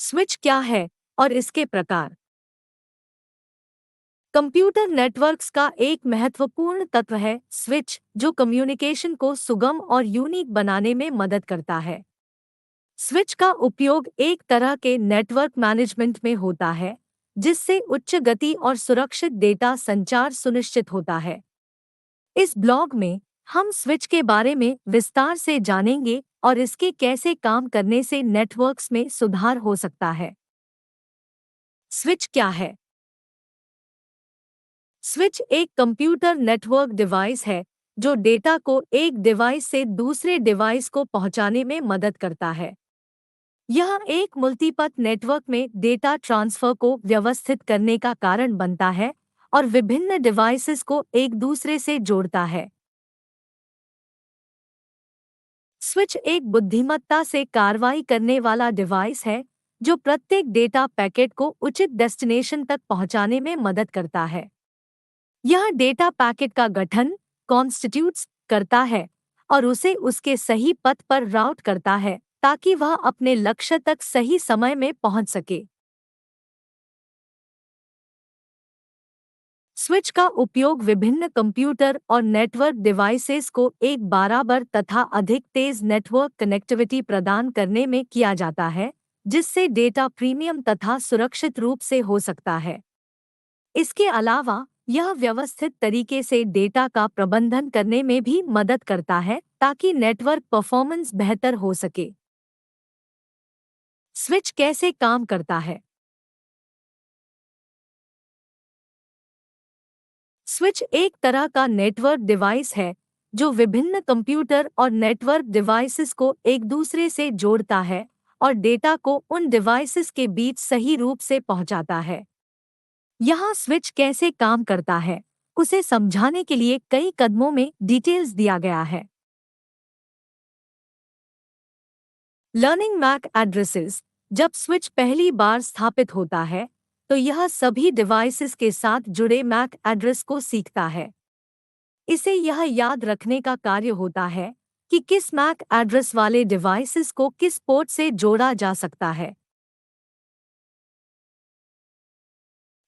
Switch क्या है और इसके प्रकार। कंप्यूटर नेटवर्क्स का एक महत्वपूर्ण तत्व है स्विच, जो कम्युनिकेशन को सुगम और यूनिक बनाने में मदद करता है। स्विच का उपयोग एक तरह के नेटवर्क मैनेजमेंट में होता है, जिससे उच्च गति और सुरक्षित डेटा संचार सुनिश्चित होता है। इस ब्लॉग में हम स्विच के बारे में विस्तार से जानेंगे और इसके कैसे काम करने से नेटवर्क्स में सुधार हो सकता है। स्विच क्या है? स्विच एक कंप्यूटर नेटवर्क डिवाइस है जो डेटा को एक डिवाइस से दूसरे डिवाइस को पहुंचाने में मदद करता है। यह एक मुल्टीपथ नेटवर्क में डेटा ट्रांसफर को व्यवस्थित करने का कारण बनता है और विभिन्न डिवाइसेस को एक दूसरे से जोड़ता है। स्विच एक बुद्धिमत्ता से कार्रवाई करने वाला डिवाइस है जो प्रत्येक डेटा पैकेट को उचित डेस्टिनेशन तक पहुंचाने में मदद करता है। यह डेटा पैकेट का गठन कॉन्स्टिट्यूट्स करता है और उसे उसके सही पथ पर राउट करता है ताकि वह अपने लक्ष्य तक सही समय में पहुंच सके। स्विच का उपयोग विभिन्न कंप्यूटर और नेटवर्क डिवाइसेस को एक बराबर तथा अधिक तेज नेटवर्क कनेक्टिविटी प्रदान करने में किया जाता है, जिससे डेटा प्रीमियम तथा सुरक्षित रूप से हो सकता है। इसके अलावा यह व्यवस्थित तरीके से डेटा का प्रबंधन करने में भी मदद करता है ताकि नेटवर्क परफॉर्मेंस बेहतर हो सके। स्विच कैसे काम करता है? स्विच एक तरह का नेटवर्क डिवाइस है जो विभिन्न कंप्यूटर और नेटवर्क डिवाइसेस को एक दूसरे से जोड़ता है और डेटा को उन डिवाइसेस के बीच सही रूप से पहुंचाता है। यहाँ स्विच कैसे काम करता है, उसे समझाने के लिए कई कदमों में डिटेल्स दिया गया है। Learning MAC addresses. जब स्विच पहली बार स्थापित होता है तो यह सभी डिवाइसेस के साथ जुड़े मैक एड्रेस को सीखता है। इसे यह याद रखने का कार्य होता है कि किस मैक एड्रेस वाले डिवाइसेस को किस पोर्ट से जोड़ा जा सकता है।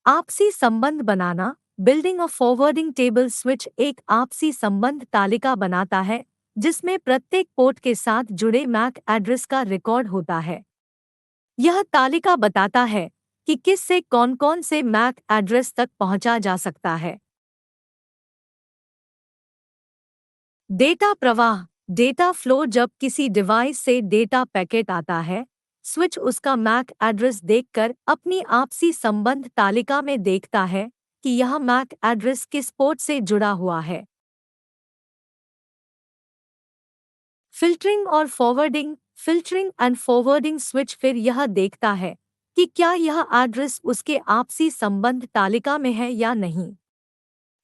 आपसी संबंध बनाना। Building a forwarding table. Switch एक आपसी संबंध तालिका बनाता है जिसमें प्रत्येक पोर्ट के साथ जुड़े मैक एड्रेस का रिकॉर्ड होता है। यह तालिका बताता है कि किस से कौन-कौन से मैक एड्रेस तक पहुंचा जा सकता है। डेटा प्रवाह। Data flow. जब किसी डिवाइस से डेटा पैकेट आता है, स्विच उसका मैक एड्रेस देखकर अपनी आपसी संबंध तालिका में देखता है कि यह मैक एड्रेस किस पोर्ट से जुड़ा हुआ है। फिल्टरिंग और forwarding. Filtering and forwarding. Switch फिर यह देखता है कि क्या यह एड्रेस उसके आपसी संबंध तालिका में है या नहीं।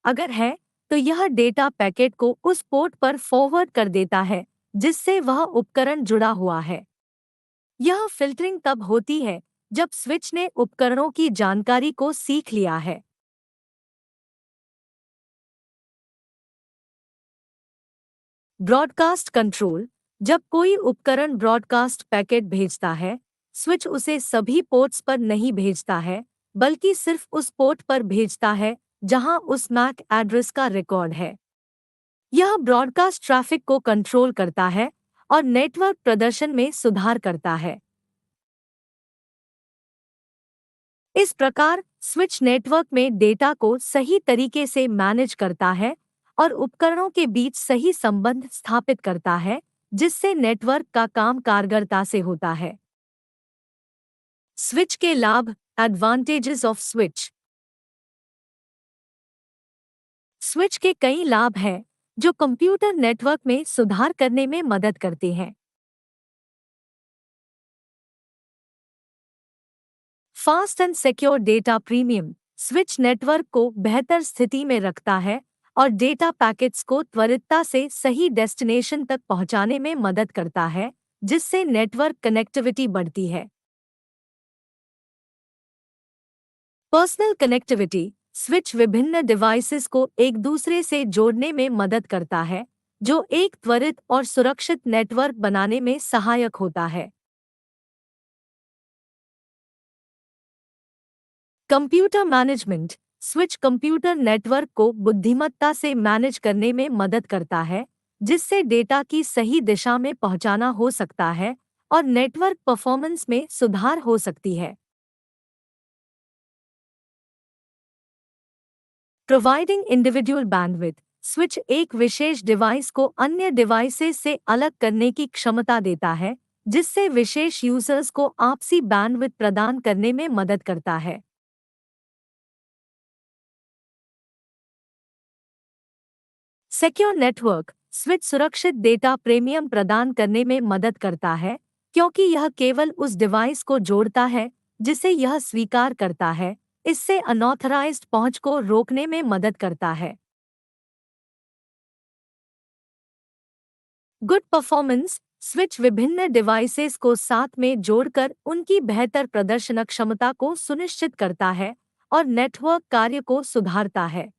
अगर है, तो यह डेटा पैकेट को उस पोर्ट पर फॉरवर्ड कर देता है जिससे वह उपकरण जुड़ा हुआ है। यह फिल्टरिंग तब होती है जब स्विच ने उपकरणों की जानकारी को सीख लिया है। Broadcast control. जब कोई उपकरण ब्रॉडकास्ट पैकेट भेजता है, स्विच उसे सभी पोर्ट्स पर नहीं भेजता है, बल्कि सिर्फ उस पोर्ट पर भेजता है जहां उस मैक एड्रेस का रिकॉर्ड है। यह ब्रॉडकास्ट ट्रैफिक को कंट्रोल करता है और नेटवर्क प्रदर्शन में सुधार करता है। इस प्रकार स्विच नेटवर्क में डेटा को सही तरीके से मैनेज करता है और उपकरणों के बीच सही संबंध स्थापित करता है, जिससे नेटवर्क का काम कारगरता से होता है। स्विच के लाभ। Advantages off switch. स्विच के कई लाभ हैं जो कंप्यूटर नेटवर्क में सुधार करने में मदद करते हैं। Fast and secure data premium. Switch network को बेहतर स्थिति में रखता है और डेटा पैकेट्स को त्वरितता से सही डेस्टिनेशन तक पहुंचाने में मदद करता है, जिससे नेटवर्क कनेक्टिविटी बढ़ती है। Personal connectivity. स्विच विभिन्न डिवाइसेस को एक दूसरे से जोड़ने में मदद करता है, जो एक त्वरित और सुरक्षित नेटवर्क बनाने में सहायक होता है। Computer management. Switch computer network को बुद्धिमत्ता से मैनेज करने में मदद करता है, जिससे डेटा की सही दिशा में पहुंचाना हो सकता है और नेटवर्क परफॉर्मेंस में सुधार हो सकती है। Providing individual bandwidth. स्विच एक विशेष डिवाइस को अन्य डिवाइसेस से अलग करने की क्षमता देता है, जिससे विशेष यूजर्स को आपसी बैंडविड्थ प्रदान करने में मदद करता है। Secure network. स्विच सुरक्षित डेटा प्रीमियम प्रदान करने में मदद करता है, क्योंकि यह केवल उस डिवाइस को जोड़ता है जिसे यह स्वीकार करता है। इससे अनऑथराइज्ड पहुंच को रोकने में मदद करता है। Good performance. स्विच विभिन्न डिवाइसेस को साथ में जोड़कर उनकी बेहतर प्रदर्शन क्षमता को सुनिश्चित करता है और नेटवर्क कार्य को सुधारता है।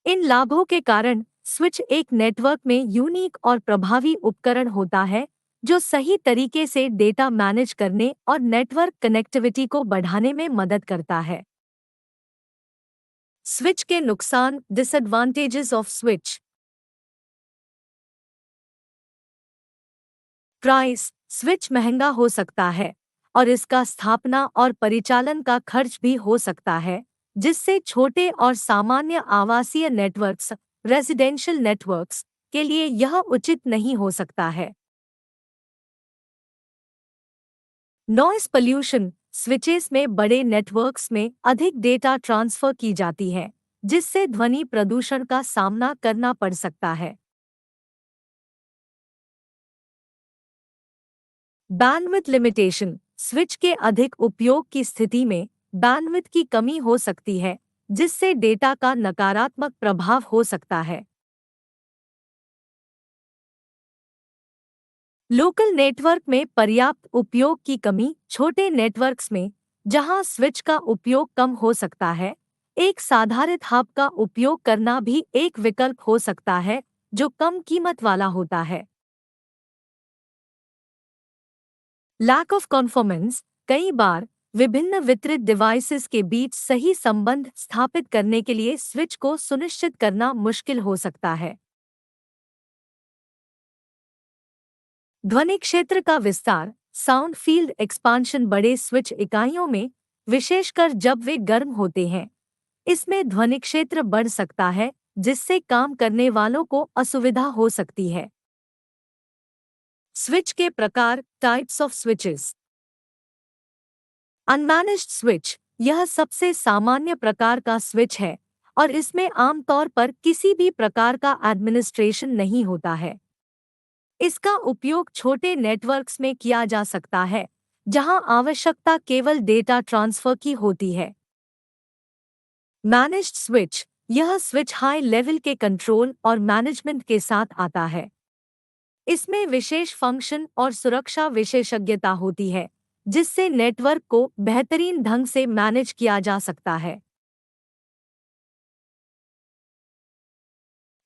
इन लाभों के कारण स्विच एक नेटवर्क में यूनिक और प्रभावी उपकरण होता है, जो सही तरीके से डेटा मैनेज करने और नेटवर्क कनेक्टिविटी को बढ़ाने में मदद करता है। स्विच के नुकसान, disadvantages off switch. Price. Switch महंगा हो सकता है और इसका स्थापना और परिचालन का खर्च भी हो सकता है, जिससे छोटे और सामान्य आवासीय नेटवर्क्स, रेजिडेंशियल नेटवर्क्स के लिए यह उचित नहीं हो सकता है। Noise pollution. स्विचेस में बड़े नेटवर्क्स में अधिक डेटा ट्रांसफर की जाती है, जिससे ध्वनि प्रदूषण का सामना करना पड़ सकता है। Bandwidth limitation. स्विच के अधिक उपयोग की स्थिति में बैंडविड्थ की कमी हो सकती है, जिससे डेटा का नकारात्मक प्रभाव हो सकता है। लोकल नेटवर्क में पर्याप्त उपयोग की कमी। छोटे नेटवर्क्स में, जहां स्विच का उपयोग कम हो सकता है, एक साधारित हब का उपयोग करना भी एक विकल्प हो सकता है, जो कम कीमत वाला होता है। Lack of conformance. कई बार विभिन्न वितरित डिवाइसेस के बीच सही संबंध स्थापित करने के लिए स्विच को सुनिश्चित करना मुश्किल हो सकता है। ध्वनि क्षेत्र का विस्तार। साउंड फील्ड एक्सपांशन बड़े स्विच इकाइयों में, विशेषकर जब वे गर्म होते हैं, इसमें ध्वनि क्षेत्र बढ़ सकता है, जिससे काम करने वालों को असुविधा हो सकती है। स्विच के प्रकार, टाइप्स ऑफ स्विचेस। अनमैनेज्ड स्विच। यह सबसे सामान्य प्रकार का स्विच है और इसमें आमतौर पर किसी भी प्रकार का एडमिनिस्ट्रेशन नहीं होता है। इसका उपयोग छोटे नेटवर्क्स में किया जा सकता है, जहां आवश्यकता केवल डेटा ट्रांसफर की होती है। Managed switch. यह स्विच हाई लेवल के कंट्रोल और मैनेजमेंट के साथ आता है। इसमें विशेष फंक्शन और सुरक्षा विशेषज्ञता होती है, जिससे नेटवर्क को बेहतरीन ढंग से मैनेज किया जा सकता है।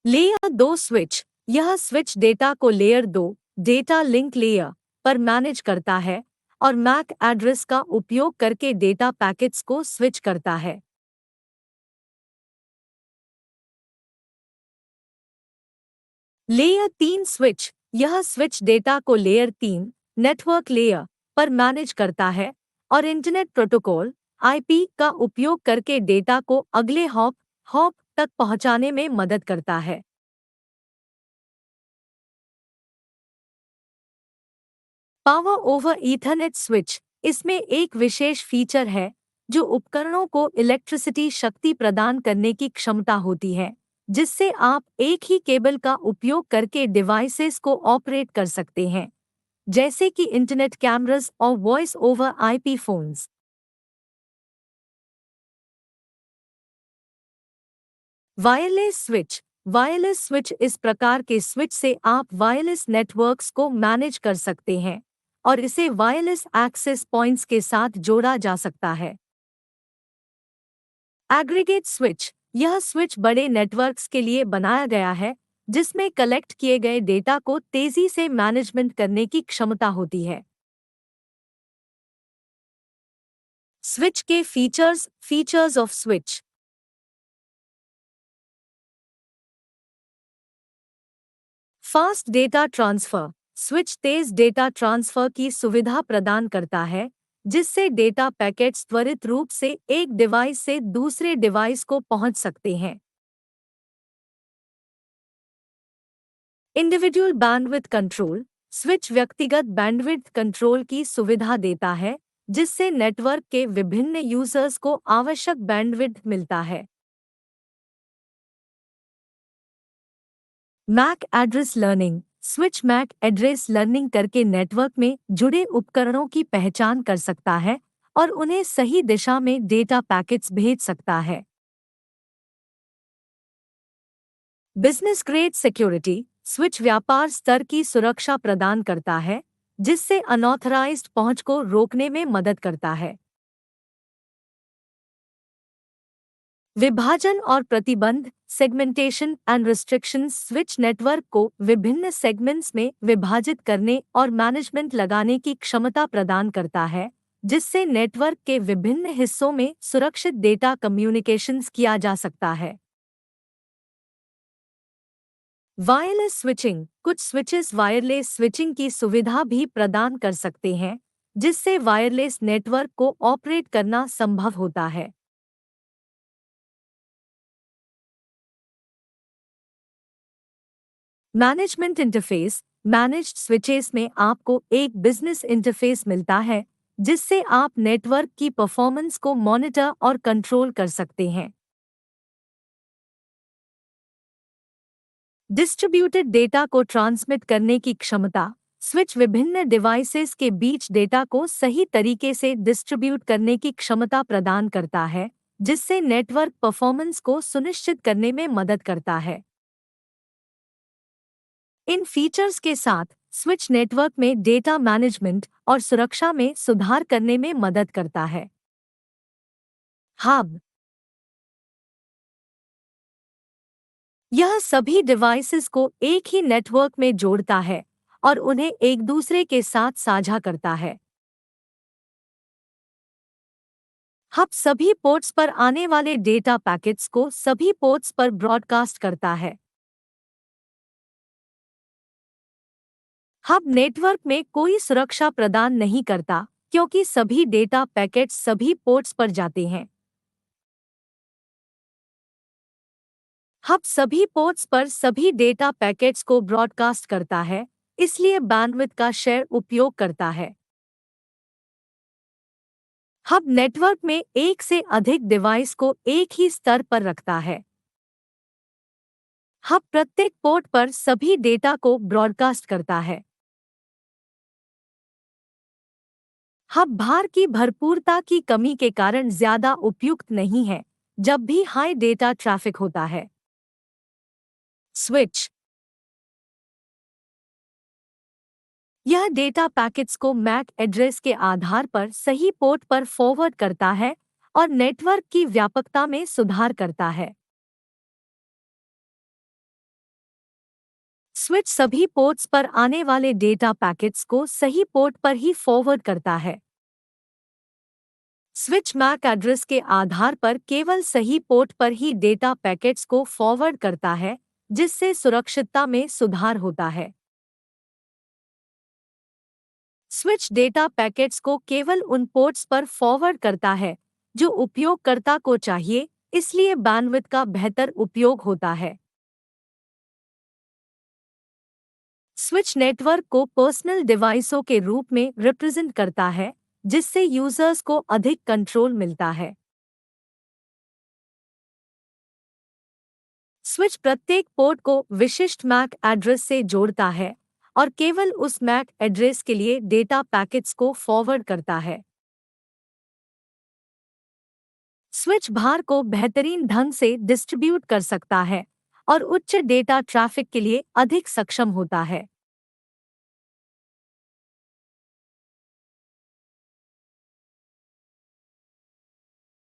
Layer 2 switch. यह स्विच डेटा को लेयर 2, डेटा लिंक लेयर, पर मैनेज करता है और मैक एड्रेस का उपयोग करके डेटा पैकेट्स को स्विच करता है। Layer 3 switch. यह स्विच डेटा को लेयर 3, नेटवर्क लेयर, पर मैनेज करता है और इंटरनेट प्रोटोकॉल आईपी का उपयोग करके डेटा को अगले हॉप तक पहुंचाने में मदद करता है। Power over Ethernet switch. इसमें एक विशेष फीचर है जो उपकरणों को इलेक्ट्रिसिटी शक्ति प्रदान करने की क्षमता होती है, जिससे आप एक ही केबल का उपयोग करके डिवाइसेस को ऑपरेट कर सकते हैं, जैसे कि इंटरनेट कैमरास और voice over IP phones. Wireless switch. Wireless switch इस प्रकार के स्विच से आप वायरलेस नेटवर्क्स को मैनेज कर सकते हैं और इसे वायरलेस एक्सेस पॉइंट्स के साथ जोड़ा जा सकता है। Aggregate switch. यह स्विच बड़े नेटवर्क्स के लिए बनाया गया है, जिसमें कलेक्ट किए गए डेटा को तेजी से मैनेजमेंट करने की क्षमता होती है। स्विच के features of switch. Fast data transfer. Switch तेज डेटा ट्रांसफर की सुविधा प्रदान करता है, जिससे डेटा पैकेट्स त्वरित रूप से एक डिवाइस से दूसरे डिवाइस को पहुंच सकते हैं। Individual bandwidth control. स्विच व्यक्तिगत बैंडविड्थ कंट्रोल की सुविधा देता है, जिससे नेटवर्क के विभिन्न यूजर्स को आवश्यक बैंडविड्थ मिलता है। MAC address learning. Switch MAC address learning करके नेटवर्क में जुड़े उपकरणों की पहचान कर सकता है और उन्हें सही दिशा में डेटा पैकेट्स भेज सकता है। Business grade security. स्विच व्यापार स्तर की सुरक्षा प्रदान करता है, जिससे अनऑथराइज्ड पहुंच को रोकने में मदद करता है। विभाजन और प्रतिबंध। Segmentation and restrictions. Switch network को विभिन्न सेगमेंट्स में विभाजित करने और मैनेजमेंट लगाने की क्षमता प्रदान करता है, जिससे नेटवर्क के विभिन्न हिस्सों में सुरक्षित डेटा कम्युनिकेशंस किया जा सकता है। Wireless switching. कुछ स्विचेस वायरलेस स्विचिंग की सुविधा भी प्रदान कर सकते हैं, जिससे वायरलेस नेटवर्क को ऑपरेट करना संभव होता है। Management interface. मैनेज्ड स्विचेस में आपको एक बिजनेस इंटरफेस मिलता है, जिससे आप नेटवर्क की परफॉर्मेंस को मॉनिटर और कंट्रोल कर सकते हैं। डिस्ट्रीब्यूटेड डेटा को ट्रांसमिट करने की क्षमता। स्विच विभिन्न डिवाइसेस के बीच डेटा को सही तरीके से डिस्ट्रीब्यूट करने की क्षमता प्रदान करता है, जिससे नेटवर्क परफॉर्मेंस को सुनिश्चित करने में मदद करता है। इन फीचर्स के साथ स्विच नेटवर्क में डेटा मैनेजमेंट और सुरक्षा में सुधार करने में मदद करता है। हब। यह सभी डिवाइसेस को एक ही नेटवर्क में जोड़ता है और उन्हें एक दूसरे के साथ साझा करता है। हब सभी पोर्ट्स पर आने वाले डेटा पैकेट्स को सभी पोर्ट्स पर ब्रॉडकास्ट करता है। हब नेटवर्क में कोई सुरक्षा प्रदान नहीं करता, क्योंकि सभी डेटा पैकेट्स सभी पोर्ट्स पर जाते हैं। हब सभी पोर्ट्स पर सभी डेटा पैकेट्स को ब्रॉडकास्ट करता है, इसलिए बैंडविड्थ का शेयर उपयोग करता है। हब नेटवर्क में एक से अधिक डिवाइस को एक ही स्तर पर रखता है। हब प्रत्येक पोर्ट पर सभी डेटा को ब्रॉडकास्ट करता है। हब भार की भरपूरता की कमी के कारण ज्यादा उपयुक्त नहीं है जब भी हाई डेटा ट्रैफिक होता है। स्विच। यह डेटा पैकेट्स को मैक एड्रेस के आधार पर सही पोर्ट पर फॉरवर्ड करता है और नेटवर्क की व्यापकता में सुधार करता है। स्विच सभी पोर्ट्स पर आने वाले डेटा पैकेट्स को सही पोर्ट पर ही फॉरवर्ड करता है। स्विच मैक एड्रेस के आधार पर केवल सही पोर्ट पर ही डेटा पैकेट्स को फॉरवर्ड करता है, जिससे सुरक्षितता में सुधार होता है। स्विच डेटा पैकेट्स को केवल उन पोर्ट्स पर फॉरवर्ड करता है जो उपयोगकर्ता को चाहिए, इसलिए बैंडविड्थ का बेहतर उपयोग होता है। स्विच नेटवर्क को पर्सनल डिवाइसों के रूप में रिप्रेजेंट करता है, जिससे यूजर्स को अधिक कंट्रोल मिलता है। स्विच प्रत्येक पोर्ट को विशिष्ट मैक एड्रेस से जोड़ता है और केवल उस मैक एड्रेस के लिए डेटा पैकेट्स को फॉरवर्ड करता है। स्विच भार को बेहतरीन ढंग से डिस्ट्रीब्यूट कर सकता है और उच्च डेटा ट्रैफिक के लिए अधिक सक्षम होता है।